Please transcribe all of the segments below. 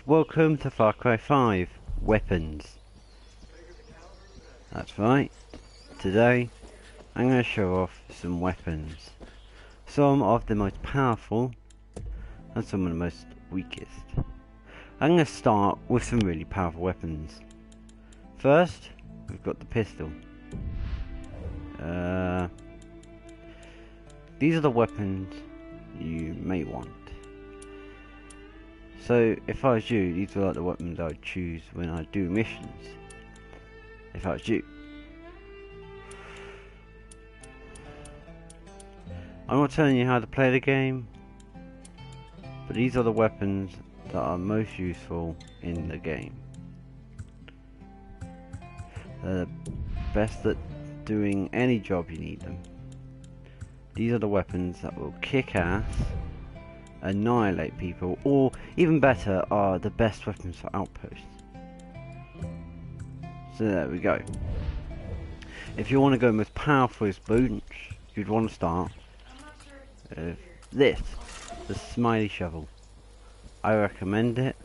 Welcome to Far Cry 5 Weapons. That's right, today I'm going to show off some weapons. Some of the most powerful and some of the most weakest. I'm going to start with some really powerful weapons. First, we've got the pistol. These are the weapons you may want. So, if I was you, these are like the weapons I would choose when I do missions. If I was you. I'm not telling you how to play the game, but these are the weapons that are most useful in the game. They're the best at doing any job you need them. These are the weapons that will kick ass, annihilate people, or even better, are the best weapons for outposts. So there we go. If you want to go most powerful bunch, you'd want to start with this, the Smiley Shovel. I recommend it.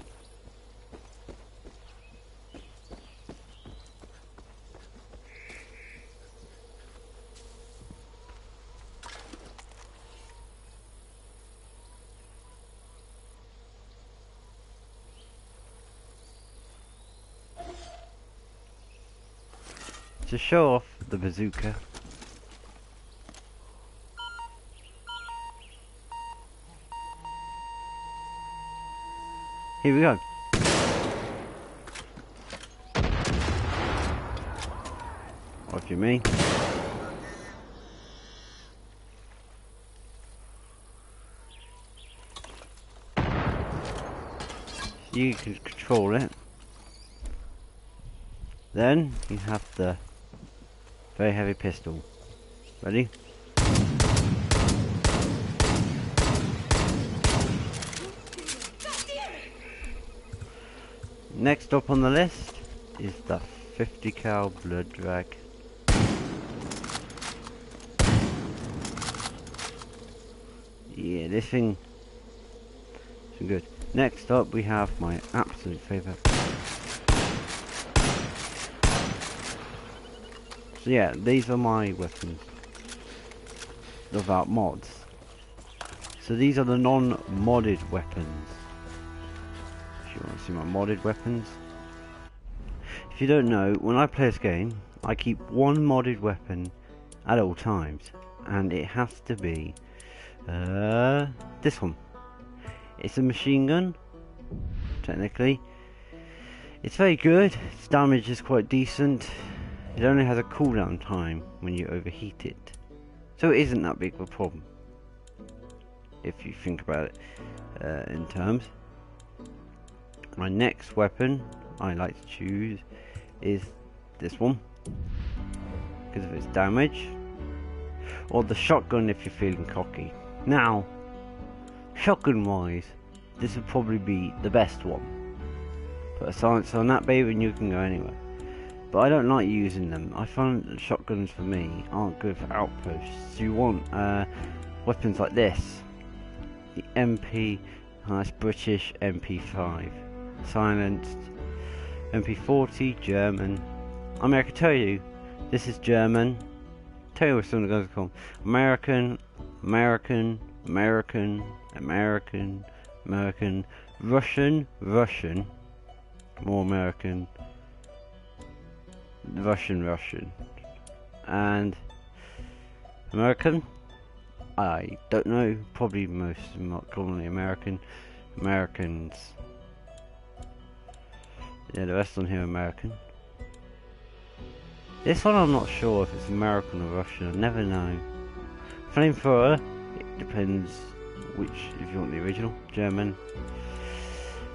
To show off the bazooka, here we go. What do you mean? You can control it. Then you have the very heavy pistol. Ready? Next up on the list is the 50 cal blood drag. Yeah, this thing is good. Next up we have my absolute favourite. So yeah, these are my weapons without mods. So these are the non-modded weapons. If you want to see my modded weapons. If you don't know, when I play this game, I keep one modded weapon at all times. And it has to be this one. It's a machine gun, technically. It's very good, its damage is quite decent. It only has a cooldown time when you overheat it. So it isn't that big of a problem, if you think about it in terms. My next weapon I like to choose is this one, because of its damage. Or the shotgun if you're feeling cocky. Now, shotgun wise, this would probably be the best one. Put a silencer on that baby and you can go anywhere. But I don't like using them. I find that shotguns for me aren't good for outposts. You want weapons like this. The MP, nice British MP5. Silenced. MP40, German. I mean, I can tell you, this is German. Tell you what some of the guys are called. American, American, American, American, American, Russian, Russian, more American, Russian, and American. I don't know, probably most of them are commonly Americans. Yeah, the rest on here are American. This one I'm not sure if it's American or Russian, I never know. Flamethrower, it depends which, if you want the original, German.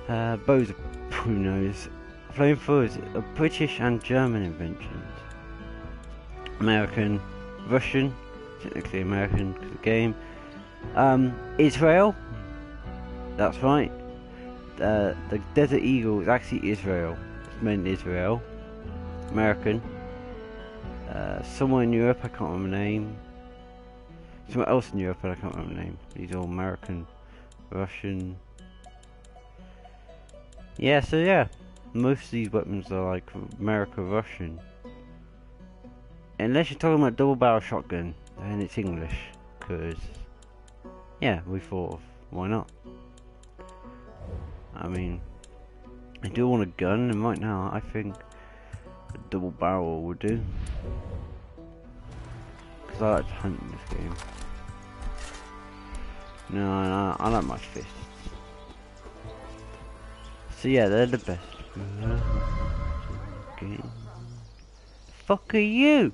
Bows, who knows. Flamethrowers are British and German inventions. American, Russian, technically American because of the game. Israel, that's right. The Desert Eagle is actually Israel. It's made in Israel. American. Somewhere in Europe, I can't remember the name. Somewhere else in Europe, but I can't remember the name. These are all American, Russian. Yeah, so yeah, most of these weapons are like America-Russian. Unless you're talking about double barrel shotgun, then it's English. Cause, yeah, we thought of, why not? I mean, I do want a gun, and right now I think a double barrel would do. Cause I like to hunt in this game. No, I like my fists. So yeah, they're the best. Fuck are you?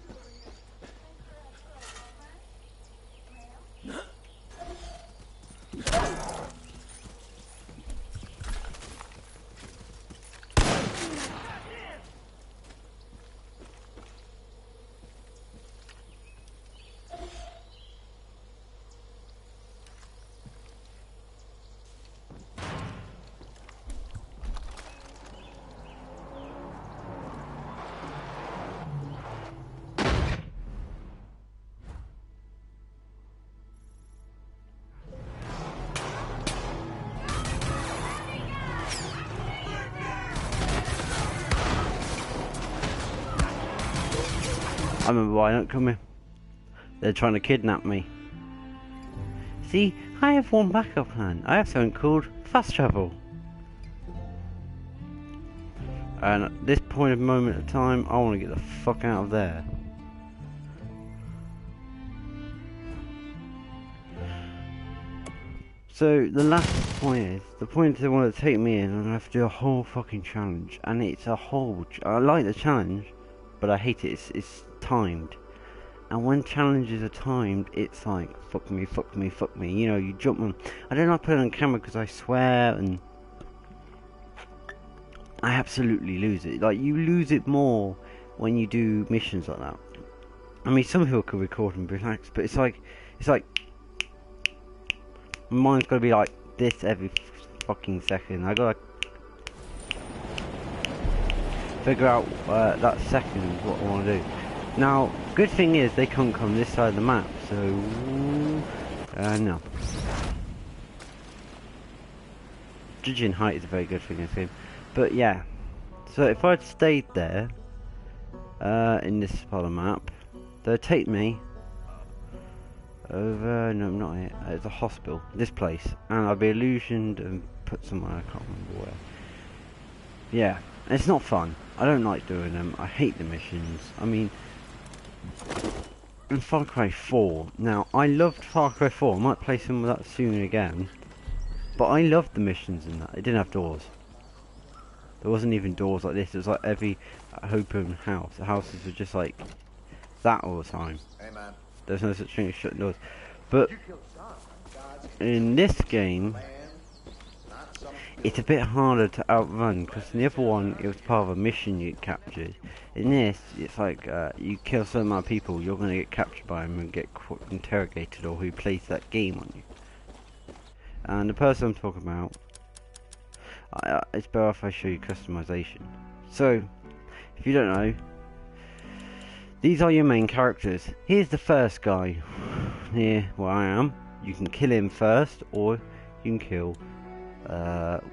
I remember why I don't come here. They're trying to kidnap me. See, I have one backup plan. I have something called fast travel. And at this point of moment of time, I want to get the fuck out of there. So the last point is, the point is they want to take me in and I have to do a whole fucking challenge. And it's a whole, I like the challenge, but I hate it, it's timed. And when challenges are timed, it's like, fuck me, fuck me, fuck me. You know, you jump on. I don't like putting it on camera because I swear and I absolutely lose it. Like, you lose it more when you do missions like that. I mean, some people can record and relax, but it's like, mine's gotta be like this every fucking second. I gotta figure out that second what I want to do. Now, good thing is they can't come this side of the map, so no. Judging height is a very good thing in this game, but yeah. So if I'd stayed there in this part of the map, they'd take me over. No, not here. It's a hospital. This place, and I'd be illusioned and put somewhere. I can't remember where. Yeah, it's not fun. I don't like doing them. I hate the missions. I mean. And Far Cry 4. Now, I loved Far Cry 4. I might play some of that soon again. But I loved the missions in that. It didn't have doors. There wasn't even doors like this. It was like every open house. The houses were just like that all the time. Hey, man. There's no such thing as shutting doors. But in this game, it's a bit harder to outrun because in the other one it was part of a mission you captured. In this, it's like you kill so many people, you're going to get captured by them and get interrogated, or who plays that game on you. And the person I'm talking about, it's better if I show you customization. So, if you don't know, these are your main characters. Here's the first guy, here where I am. You can kill him first, or you can kill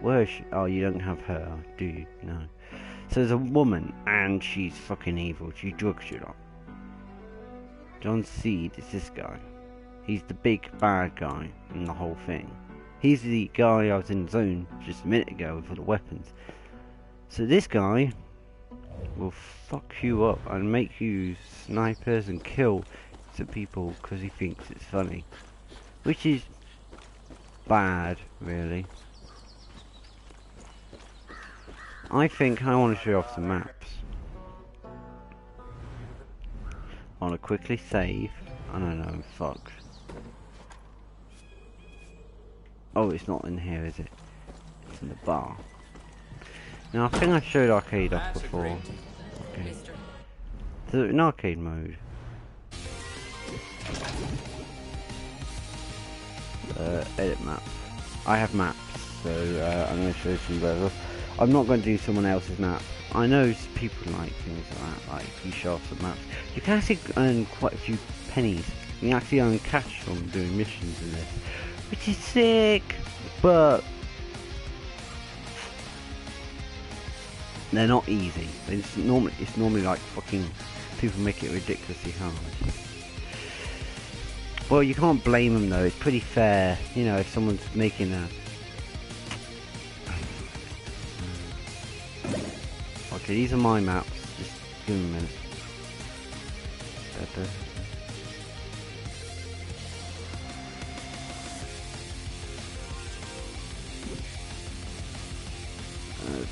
where is she? Oh, you don't have her, do you? No. So there's a woman, and she's fucking evil. She drugs you lot. John Seed is this guy. He's the big bad guy in the whole thing. He's the guy I was in the zone just a minute ago with all the weapons. So this guy will fuck you up and make you use snipers and kill some people because he thinks it's funny. Which is bad, really. I think I want to show off some maps. I want to quickly save. I don't know, fuck. Oh, it's not in here, is it? It's in the bar. Now, I think I showed arcade off before. Okay. So, in arcade mode. Edit map. I have maps, so I'm going to show you some levels. I'm not going to do someone else's map. I know people like things like that, like if you show off some maps. You can actually earn quite a few pennies. You can actually earn cash from doing missions in this, which is sick, but They're not easy. It's normally like fucking people make it ridiculously hard. Well, you can't blame them though. It's pretty fair, you know, if someone's making a. Okay, these are my maps. Just give me a minute.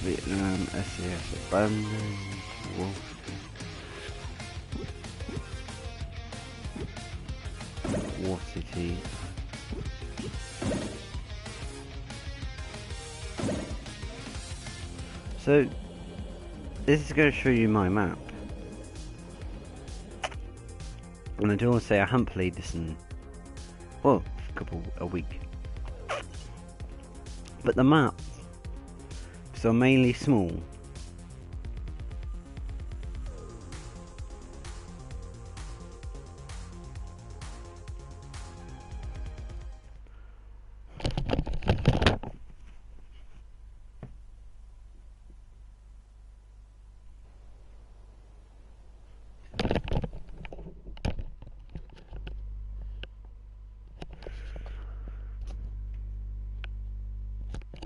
Vietnam, SES, abandoned, War City. So, this is going to show you my map. And I do want to say I haven't played this in, well, a week. But the maps are mainly small.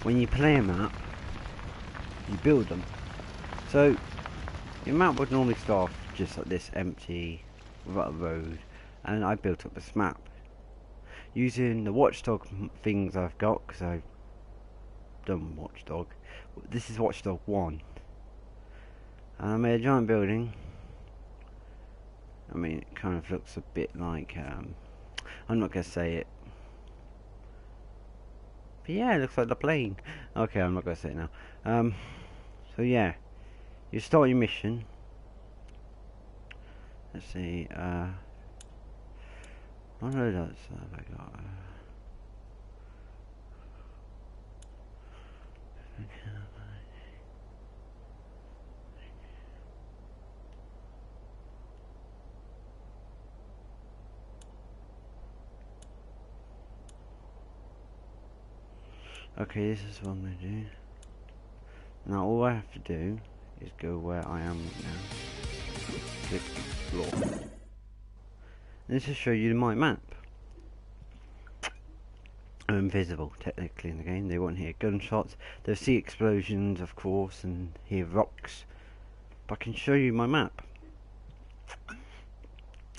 When you play a map, you build them. So your map would normally start off just like this, empty, without a road, and I built up this map using the watchdog things I've got, because I've done watchdog. This is watchdog 1, and I made a giant building. I mean, it kind of looks a bit like I'm not gonna say it. But yeah, it looks like the plane. Okay, I'm not going to say it now. So yeah, you start your mission. Let's see, what else have I got? Okay, this is what I'm going to do. Now all I have to do is go where I am now. Click explore. This will show you my map. I'm invisible technically in the game. They won't hear gunshots. They'll see explosions, of course, and hear rocks. But I can show you my map.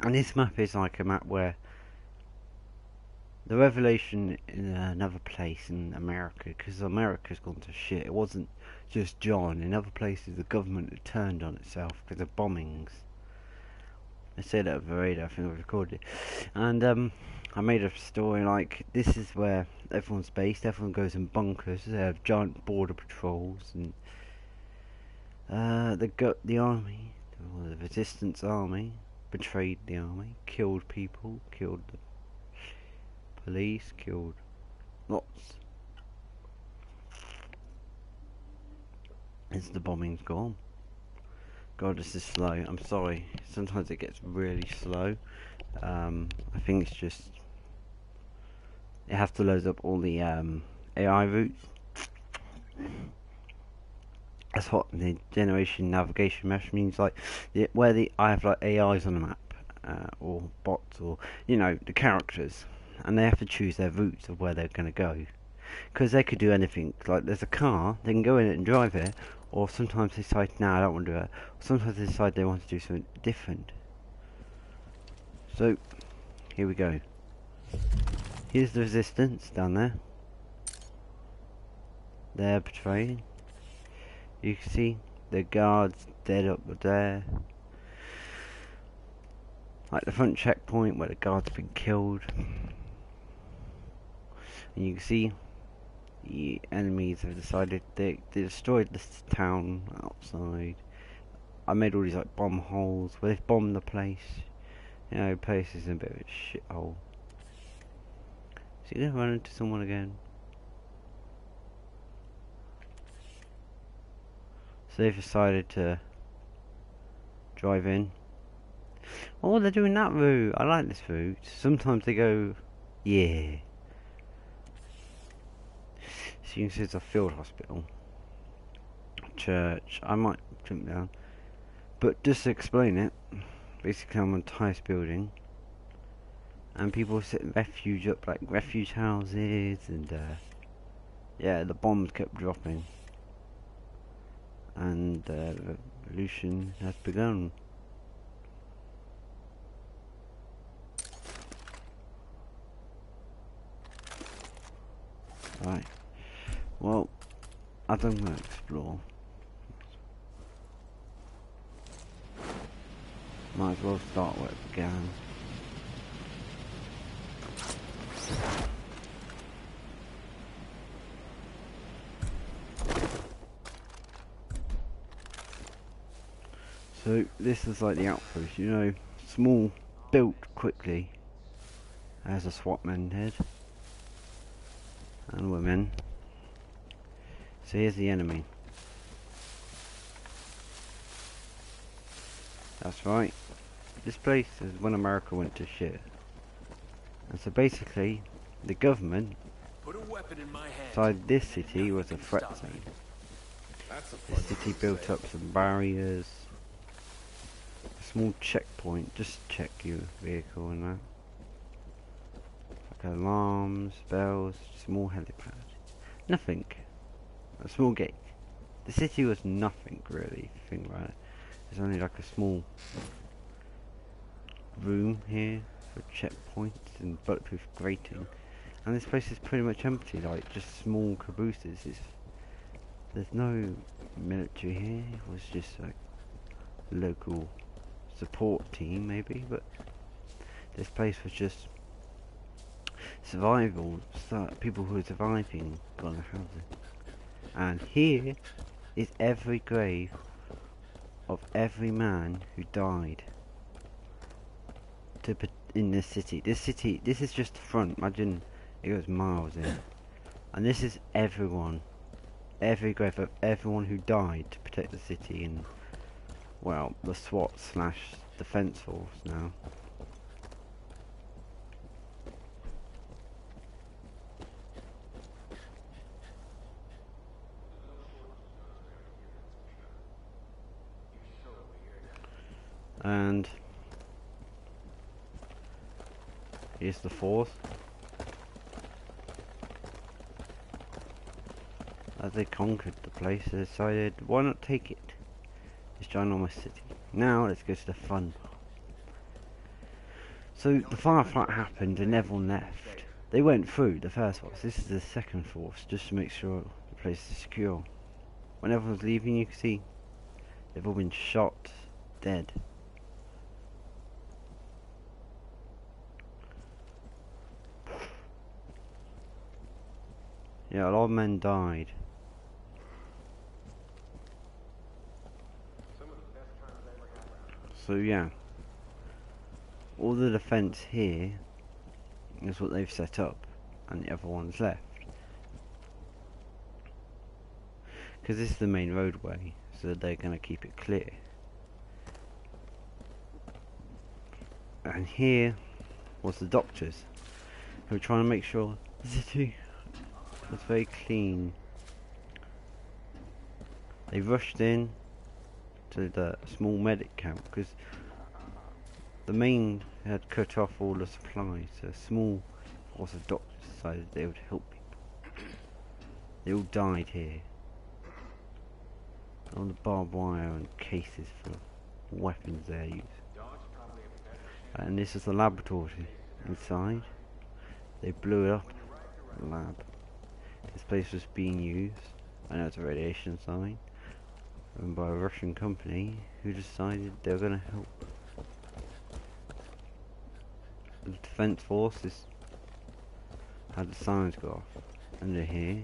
And this map is like a map where the revelation in another place in America, because America's gone to shit. It wasn't just John. In other places, the government had turned on itself because of bombings. I said that over the radio. I think I recorded it, and I made a story like this is where everyone's based. Everyone goes in bunkers. They have giant border patrols, and the army, or the resistance army, betrayed the army, killed people, killed the police, killed lots. As the bombing's gone. God, this is slow. I'm sorry. Sometimes it gets really slow. I think it's just it has to load up all the AI routes. That's what the generation navigation mesh means. Like I have like AIs on the map, or bots, or you know the characters, and they have to choose their routes of where they're going to go, because they could do anything. Like there's a car, they can go in it and drive it, or sometimes they decide, no, I don't want to do it. Sometimes they decide they want to do something different. So here we go. Here's the resistance down there. They're patrolling. You can see the guards dead up there. Like the front checkpoint where the guard's been killed. And you can see the enemies have decided they destroyed this town outside. I made all these like bomb holes where they've bombed the place. You know, the place is in a bit of a shithole. So you're gonna run into someone again. So they've decided to drive in. Oh, they're doing that route. I like this route. Sometimes they go, yeah. So you can see it's a field hospital. church. I might jump down. But just to explain it, basically I'm on the highest building. And people set refuge up, like refuge houses, and yeah, the bombs kept dropping. And the revolution has begun. Right. Well, I don't want to explore. Might as well start where it began. So this is like the outpost, you know, small, built quickly. As a SWAT man did. And women. So here's the enemy. That's right. This place is when America went to shit. And so basically, the government inside this city was a threat zone. The city built up some barriers, a small checkpoint, just check your vehicle and that. Like alarms, bells, small helipad. Nothing. A small gate. The city was nothing really, if you think about it. There's only like a small room here for checkpoints and bulletproof grating. And this place is pretty much empty, like just small cabooses. There's no military here, it was just like local support team maybe, but this place was just survival, people who are surviving gonna have it. And here is every grave of every man who died in this city. This is just the front. Imagine it goes miles in. And this is everyone. Every grave of everyone who died to protect the city and, well, the SWAT / defense force now. And here's the fourth. As they conquered the place, they decided, why not take it? This ginormous city. Now let's go to the fun part. So the firefight happened and everyone left. They went through the first force. This is the second force, just to make sure the place is secure. When everyone's leaving, you can see they've all been shot, dead. Yeah, a lot of men died. So yeah, all the defence here is what they've set up, and the other one's left. Because this is the main roadway, so they're going to keep it clear. And here was the doctors, who were trying to make sure the city was very clean. They rushed in to the small medic camp because the main had cut off all the supplies, so a small force of doctors decided they would help people. They all died here. All the barbed wire and cases for weapons they used. And this is the laboratory inside. They blew it up, the lab. This place was being used. I know it's a radiation sign. Owned by a Russian company who decided they were going to help. The defense forces had the signs go off under here.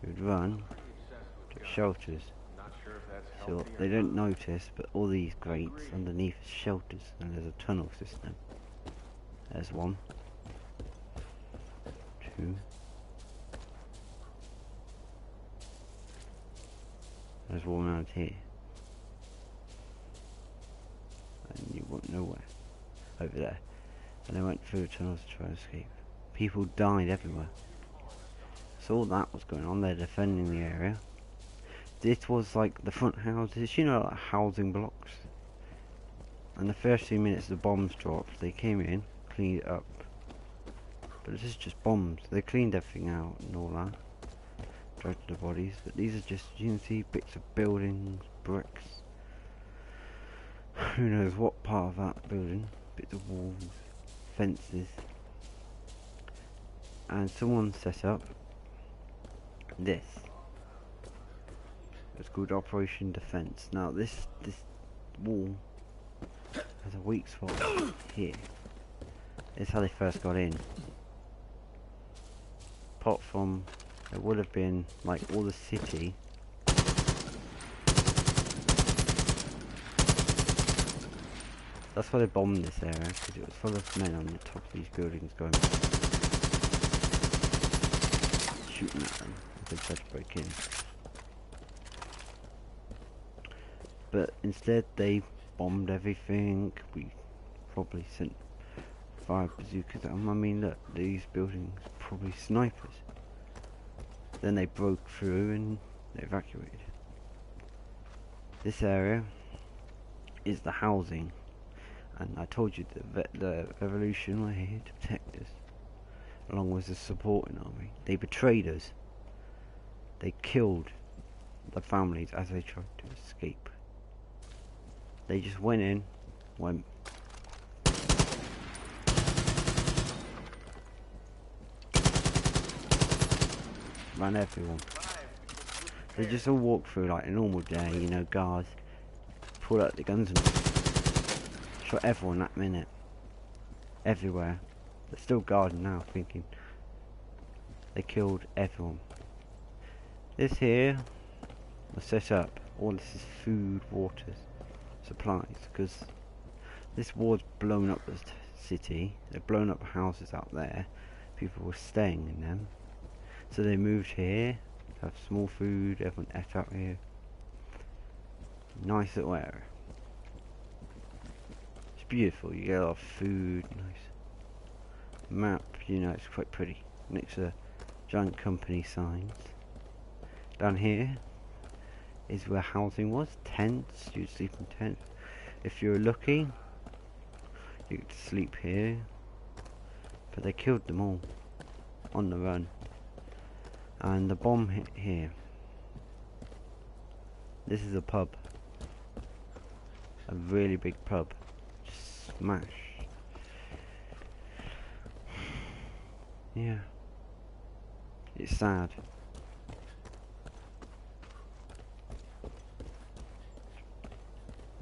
You would run to shelters. So they don't notice, but all these grates underneath is shelters, and there's a tunnel system. There's one, two. There's one out here. And you won't know where. Over there. And they went through the tunnels to try to escape. People died everywhere. So all that was going on. They're defending the area. this was like the front houses, you know, like housing blocks. And the first few minutes the bombs dropped, they came in, cleaned it up. But this is just bombs. They cleaned everything out and all that. Dragged the bodies, but these are just, you can see bits of buildings, bricks. Who knows what part of that building? Bits of walls, fences. And someone set up this. It's called Operation Defense. Now this wall has a weak spot here. This is how they first got in. Apart from, it would have been like all the city. That's why they bombed this area, because it was full of men on the top of these buildings going, shooting at them if they tried to break in. But instead they bombed everything. We probably sent 5 bazookas at them. I mean, look, these buildings probably snipers. Then they broke through and they evacuated. This area is the housing, and I told you that the revolution were here to protect us, along with the supporting army. They betrayed us. They killed the families as they tried to escape. They just went in, ran everyone. They just all walked through like a normal day, you know, guards pulled out the guns and shot everyone that minute. Everywhere. They're still guarding now, thinking. They killed everyone. This here was set up. All this is food, water, supplies, because this war's blown up the city. They've blown up houses out there. People were staying in them. So they moved here, have small food, everyone ate out here. Nice little area. It's beautiful, you get a lot of food, nice map, you know, it's quite pretty. Next to giant company signs. Down here is where housing was, tents, you'd sleep in tents. If you were lucky, you could sleep here. But they killed them all on the run. And the bomb hit here. This is a pub. A really big pub. Just smashed. Yeah. It's sad.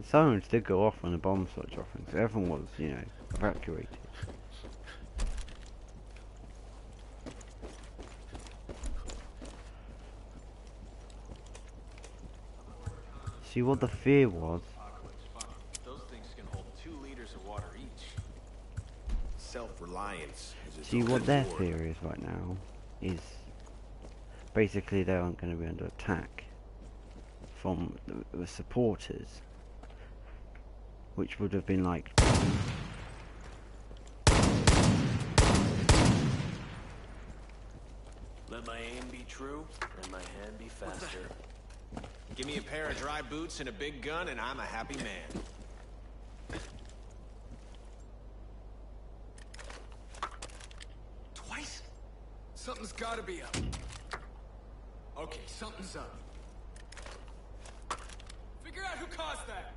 The sirens did go off when the bomb started dropping, so everyone was, you know, evacuated. See what the fear was? Those things can hold 2 liters of water each. Self-reliance. See what their fear is right now is basically they aren't going to be under attack from the supporters, which would have been like let my aim be true and my hand be faster. Give me a pair of dry boots and a big gun, and I'm a happy man. Twice? Something's gotta be up. Okay, something's up. Figure out who caused that.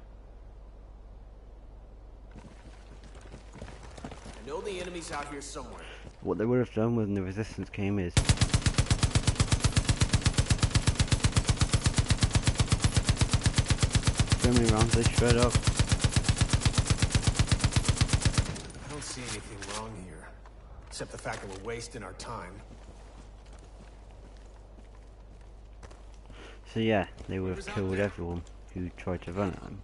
I know the enemy's out here somewhere. what they would have done when the resistance came is so many rounds they shred up. I don't see anything wrong here, except the fact that we're wasting our time. So yeah, they would have killed everyone who tried to run at them.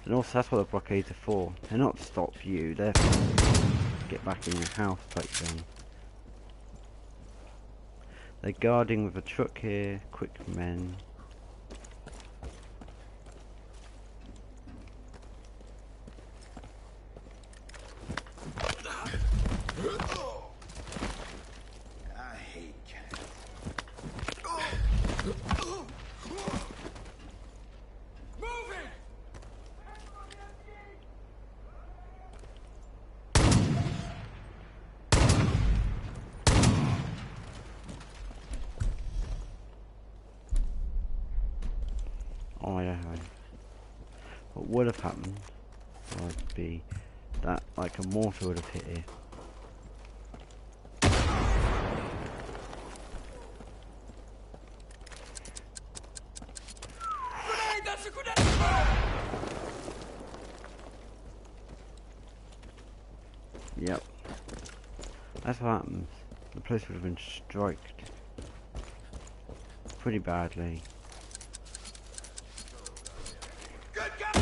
And also that's what the blockades are for. They're not to stop you, they're to get back in your house type thing. They're guarding with a truck here, quick men. I hate cats. Oh, I don't know. What would have happened would be that like a mortar would have hit here. Grenade! That's a grenade! Yep. That's what happens. The place would have been striked pretty badly. Good guy!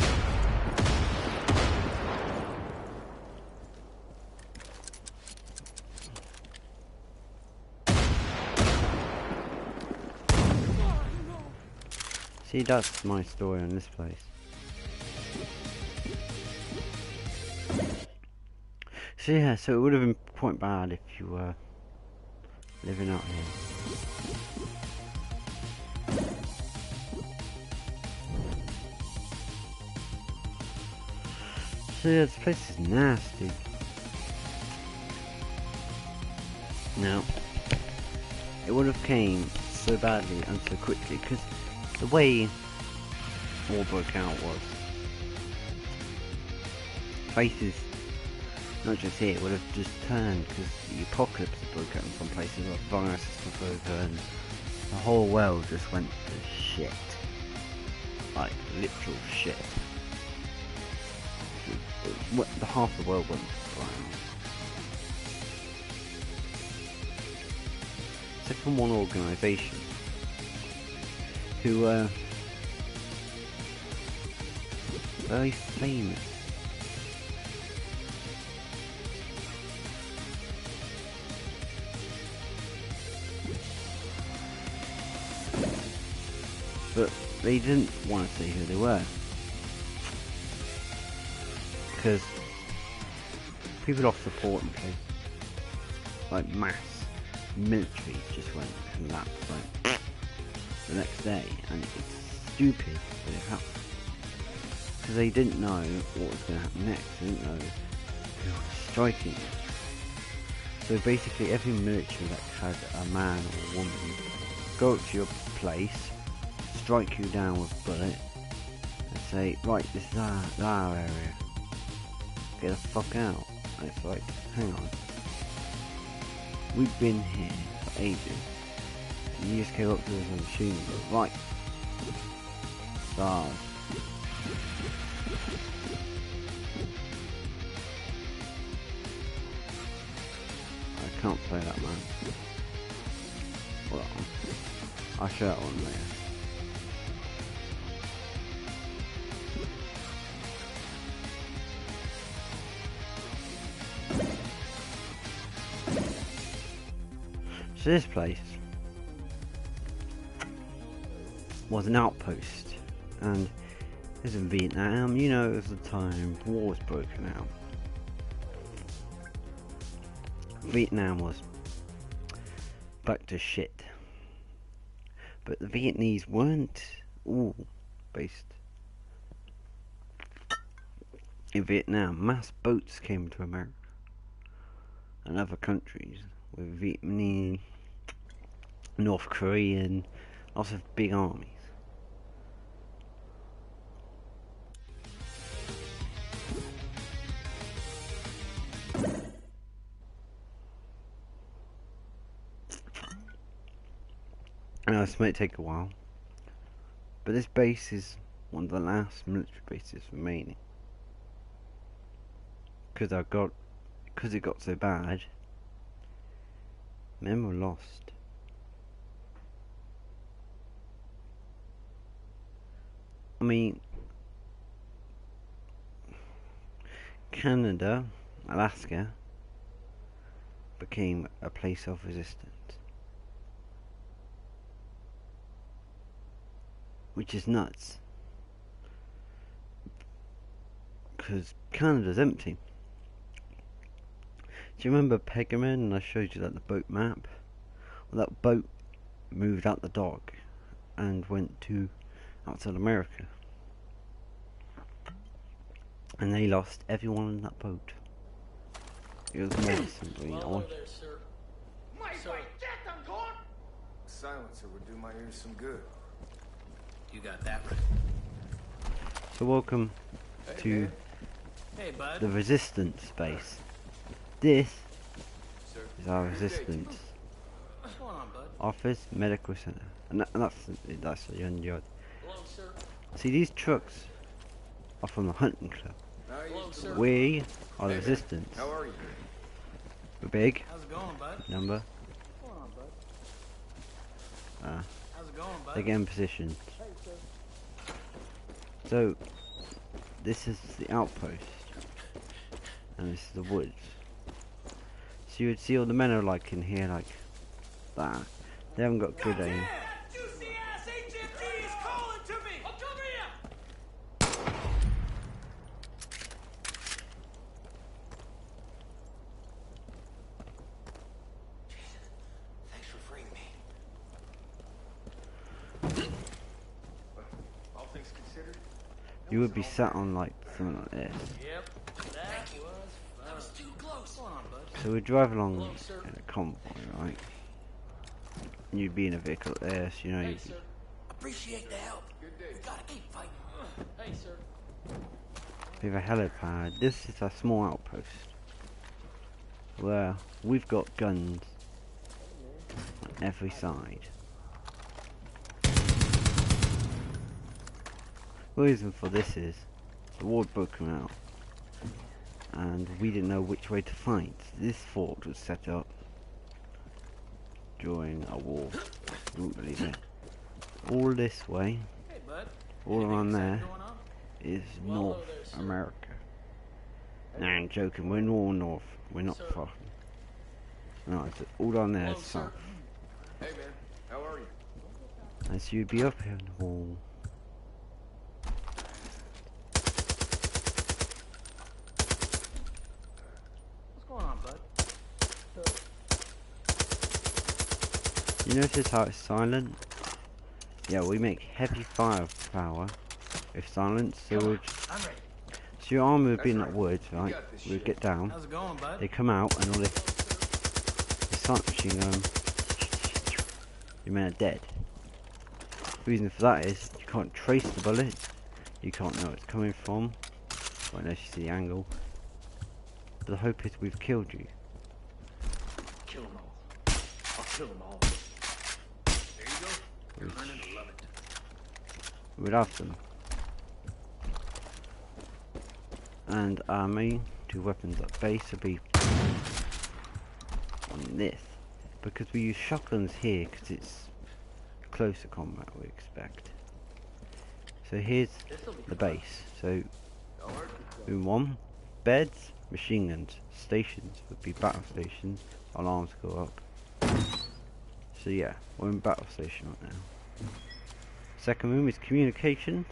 See, that's my story on this place. So yeah, so it would have been quite bad if you were living out here. So yeah, this place is nasty. Now, it would have came so badly and so quickly because the way war broke out was places, not just here, would have just turned because the apocalypse had broke out in some places, like viruses took over and the whole world just went to shit. Like, literal shit. The half the world went brown. Except from one organisation who were very famous. But they didn't want to say who they were. Because people lost support in place. Like mass military just went collapsed like the next day, and it's stupid that it happened. Because they didn't know what was going to happen next, they didn't know who was striking. So basically every military that had a man or a woman go up to your place, strike you down with a bullet, and say, right, this is our area. Get the fuck out. And it's like, hang on. We've been here for ages. And you just came up to us on a machine gun. Right. Stars. I can't play that, man. Hold on. I'll show that one later. So this place was an outpost, and it was in Vietnam. You know, it was the time war was broken out. Vietnam was back to shit, but the Vietnamese weren't all based in Vietnam. Mass boats came to America and other countries with Vietnamese, North Korean, lots of big armies. Now this might take a while, but this base is one of the last military bases remaining. Because it got so bad, men were lost. I mean, Canada, Alaska, became a place of resistance. Which is nuts. Because Canada's empty. Do you remember Pegamin and I showed you that the boat map? Well, that boat moved out the dock and went to outside America. And they lost everyone in that boat. It was medicine, you know. there, sir. Silencer would do my ears some good. You got that right. So welcome to Hey, bud. the Resistance base. This Sir. is our Resistance What's going on, bud? Office Medical Center, and that's the yard. Hello, sir. See, these trucks are from the hunting club. Hello, sir. We are the Resistance. How are you? We're big. How's it going, bud? Number. What's going on, bud? How's it going, bud? They're getting positioned. So, this is the outpost, and this is the woods. So you would see all the men are like in here, like that. They haven't got good aim. Juicy ass HMG is calling to me! I'll cover you! Thanks for freeing me. All things considered, You would be sat on like something like this. Yep. That was too close. What's going on, bud? So we drive along Hello, sir. in a convoy, right? And you'd be in a vehicle like this, you know. Hey, You'd be, sir. Appreciate the help. good day. We gotta keep fighting. Hey, sir. we have a helipad. This is a small outpost where we've got guns on every side. The reason for this is the war had broken out, and we didn't know which way to fight. This fort was set up during a war. You wouldn't believe it. All this way, Hey, bud. all around there, Going on? is Well, North hello there, sir. America. No, I'm joking. We're more north. We're not Sir. far. No, it's all down there Hello, is sir. south. Hey man, how are you? And so you'd be up here on the wall. What's going on, bud? You notice how it's silent? Yeah, we make heavy firepower with silence, so we'll just, I'm ready. so your armor would be in That's that right. woods, You right? got this We'd shit. get down, How's it going, bud? they come out, and all this silent machine gun, your men are dead. The reason for that is you can't trace the bullets, you can't know where it's coming from, well, unless you see the angle. But the hope is we've killed you. Kill them all. I'll kill them all. There you go. You're learning to love it. We'd have them. And our main two weapons at base would be on this, because we use shotguns here because it's closer combat we expect. So here's the base. So room 1, beds, machine guns. Stations would be battle stations. Alarms go up. So yeah, we're in battle station right now. Second room is communications.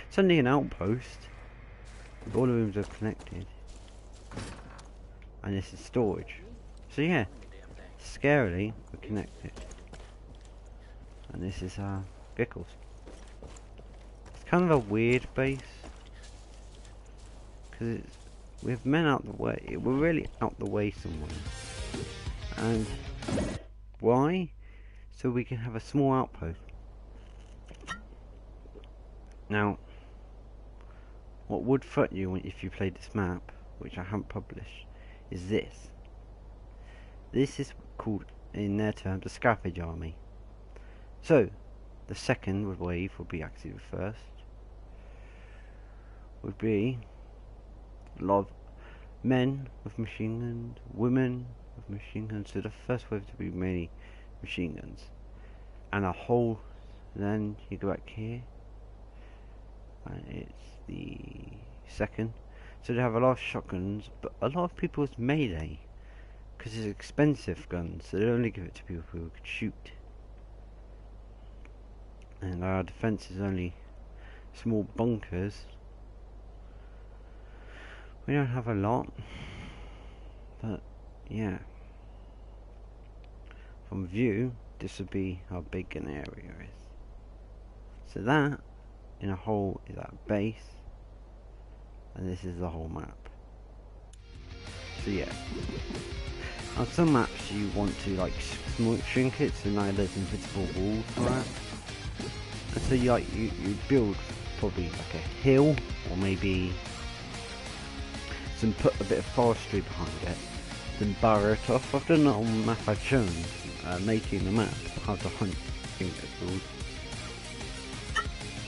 It's only an outpost. All the rooms are connected. And this is storage. So yeah, scarily we're connected. And this is our vehicles. It's kind of a weird base. Because we have men out the way. We're really out the way somewhere. And why? So we can have a small outpost. Now, what would threaten you if you played this map, which I haven't published, is this. This is called, in their terms, a scavenge army. So, the second wave would be actually the first. Would be a lot of men with machine guns, women with machine guns. So the first wave would be mainly machine guns, and a whole. Then you go back here, and it's the second. So they have a lot of shotguns, but a lot of people it's melee, because it's expensive guns. So they only give it to people who could shoot. And our defense is only small bunkers. We don't have a lot, but yeah. From view, this would be how big an area is. So that, in a whole, is our base, and this is the whole map. So yeah. On some maps you want to like shrink it, so now there's invisible walls for that. And so So you build probably like a hill, or maybe put a bit of forestry behind it, then bar it off. I've done that on the map I've shown, making the map, how to hunt, I think it's called.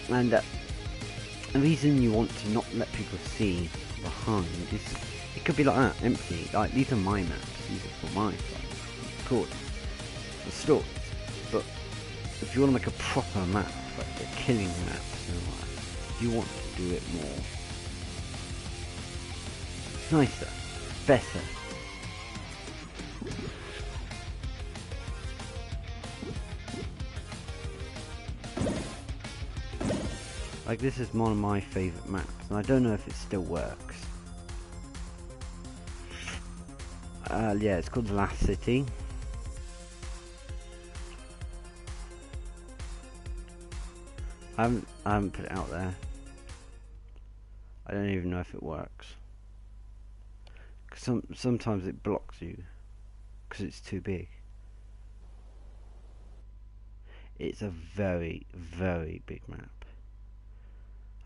And the reason you want to not let people see behind is, it could be like that, empty, like these are my maps, these are for my side, of course, the stories, but if you want to make a proper map, like the killing maps and all that, you want to do it more nicer, better. Like this is one of my favourite maps, and I don't know if it still works. Yeah, it's called The Last City. I haven't put it out there. I don't even know if it works. Sometimes it blocks you because it's too big. It's a very, very big map.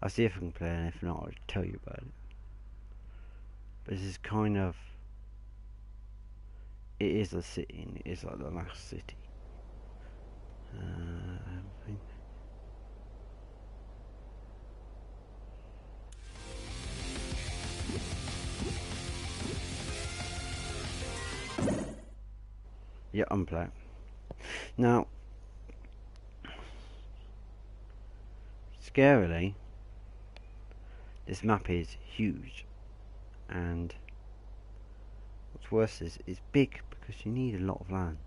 I'll see if I can play it, and if not, I'll tell you about it. But this is kind of... It is a city, and it is like the last city. I think. Yeah, unplay it. Now, scarily, this map is huge, and what's worse is it's big because you need a lot of land.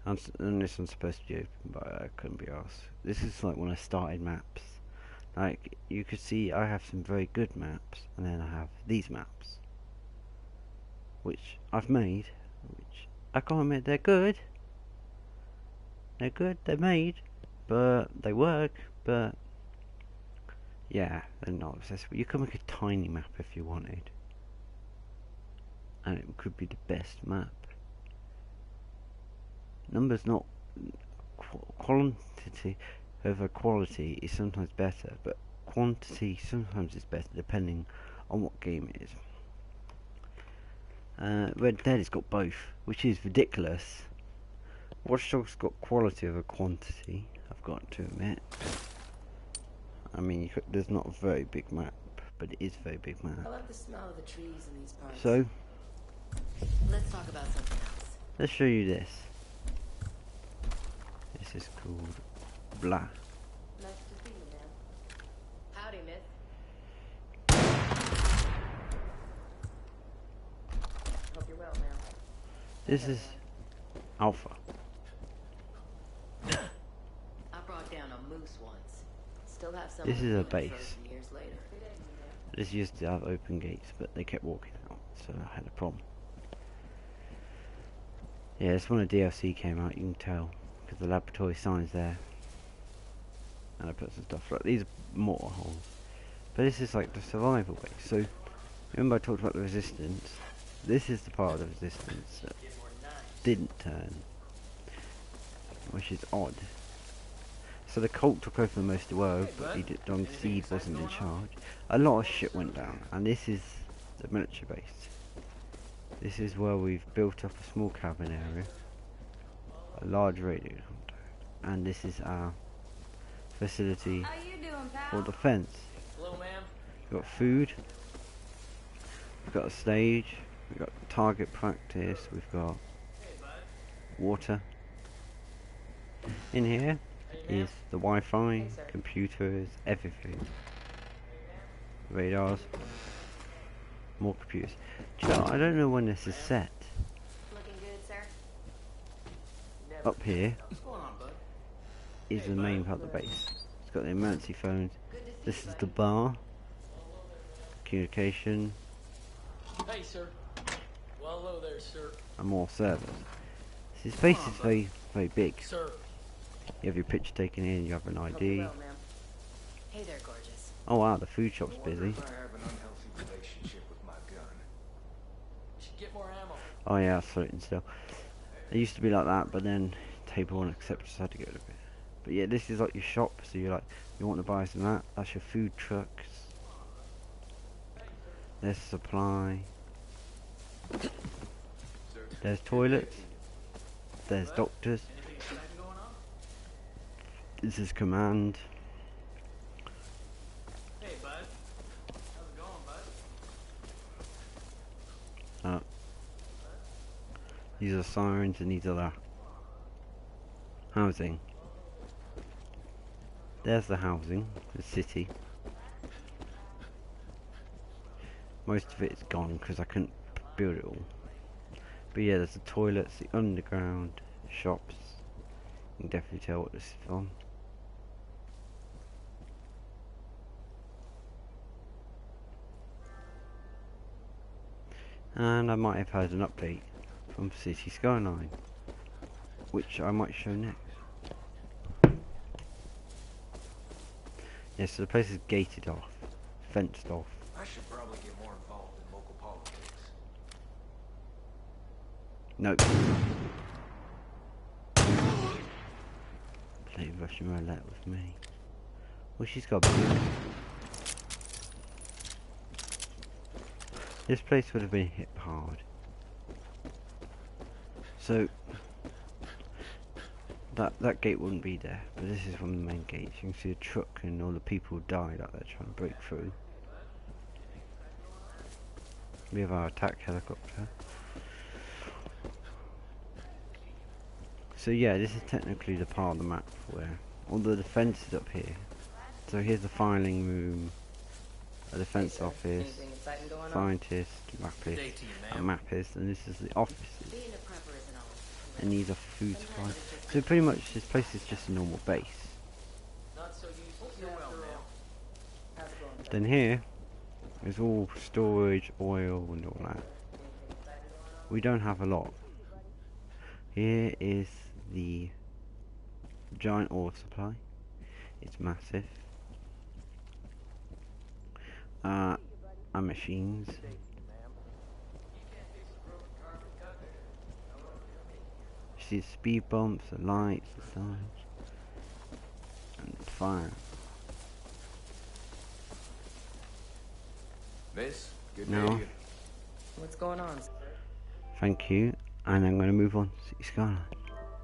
And this one's supposed to be open, but I couldn't be asked. This is like when I started maps. Like, you could see I have some very good maps, and then I have these maps, which I've made, which I can't admit they're good. They're good, they're made, but they work, but yeah, they're not accessible. You could make a tiny map if you wanted, and it could be the best map. Numbers not quantity over quality is sometimes better, but quantity sometimes is better depending on what game it is. Red Dead has got both, which is ridiculous. Watch Dogs got quality over quantity, I've got to admit. I mean, there's not a very big map, but it is a very big map. I love the smell of the trees in these parts. So, let's talk about something else. let's show you this. This is called Blah. Nice to see you, man. Howdy, miss. Hope you're well, ma'am. This is Alpha. I brought down a moose once. Still have some. This is a base. Years later. This used to have open gates, but they kept walking out, so I had a problem. Yeah, it's when the DLC came out, you can tell, because the laboratory sign's there. And I put some stuff like these are mortar holes. But this is like the survival base. So, remember I talked about the resistance? This is the part of the resistance that didn't turn, which is odd. So the cult took over most of the world, but Don Seed wasn't in charge. A lot of shit went down, and this is the military base. This is where we've built up a small cabin area, a large radio hunter, and this is our facility How you doing, pal? for defense. Hello, ma'am. We've got food, we've got a stage, we've got target practice, we've got water. In here is the Wi-Fi, computers, everything. Radars, more computers. Do you know, I don't know when this is set. Looking good, sir. Up here What's going on, bud? is the main part of the base. It's got the emergency phones. This is the bar, communication, Hey, sir. Well, hello there, sir. and more servers. This base is very, very big. Sir. You have your picture taken in, you have an Hope you're ID. well, ma'am. Hey there, gorgeous. Oh wow, the food shop's busy. I have an unhealthy relationship with my gun. Should get more ammo. Oh yeah, I saw it and still. It used to be like that, but then table won't accept, just had to get rid of it. But yeah, this is like your shop, so you're like, you want to buy some of that, that's your food trucks. There's supply. There's toilets. There's doctors. This is command. Hey, bud. How's it going, bud? These are sirens and these are the housing. There's the housing, the city. Most of it's gone because I couldn't build it all. But yeah, there's the toilets, the underground shops. You can definitely tell what this is from. And I might have had an update from City Skyline, which I might show next. Yeah, so the place is gated off, fenced off. I should probably get more involved in local politics. Nope. Play Russian roulette with me. Well, she's got blue. This place would have been hit hard. So that gate wouldn't be there, but this is one of the main gates. You can see a truck and all the people died out there trying to break through. We have our attack helicopter. So yeah, this is technically the part of the map where all the defence is up here. So here's the filing room, a defence office, Anything exciting going on? scientist, mappist, Day to you, and ma'am. mappist, and this is the offices. Being a prepper isn't always. And these are food supplies. So pretty much this place is just a normal base. Not so useful. You're well, ma'am. How's it going? Then here is all storage, oil and all that. We don't have a lot. Here is the giant oil supply. It's massive. Our machines. You see the speed bumps, the lights, the signs, and the fire. Miss, good No. day to you. What's going on? Thank you, and I'm going to move on to City Skyline.